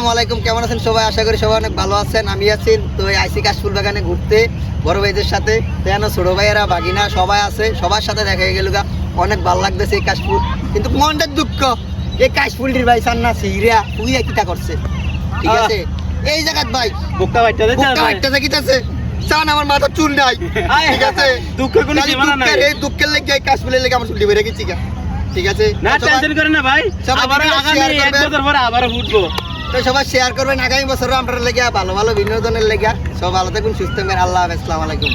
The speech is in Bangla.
আসসালামাইকুম, কেমন আছেন সবাই? আশা করি সবাই অনেক ভালো আছেন। আমি আছি তো আইসি কাশফুল বাগানে ঘুরতে বড় ভাইদের সাথে। কেন ছোট ভাইয়েরা বাগিনা সবাই আছে, সবার সাথে দেখা গেল অনেক ভালো লাগতেছে এই কাশফুল। কিন্তু মনটার দুঃখ, এই কাশফুলটির ভাই সান্না সিরা পুইয়া কিটা করছে, ঠিক আছে? এই জায়গাত ভাই বুকটা বাইটা দে বুকটা হাঁটতে থাকিতেছে, চান আমার মাথা চুল নাই, ঠিক আছে? দুঃখের কোনো খালি সীমানা নাই। এই দুঃখের লেগে এই কাশফুলের লেগে আমার চুলটি বেড়ে গেছি, ঠিক আছে? না টেনশন করেন না ভাই, সবাই আবার ভিডিও আগামী share এক করবেন। বছর পরে আবার উঠবো। তো সবাই শেয়ার করবেন আগামী বছরও আপনার লেগে ভালো ভালো বিনোদনের লেগে। সব ভালো থাকুন, সুস্থ থাকবেন। আল্লাহ হাফেজ, আসসালামু আলাইকুম।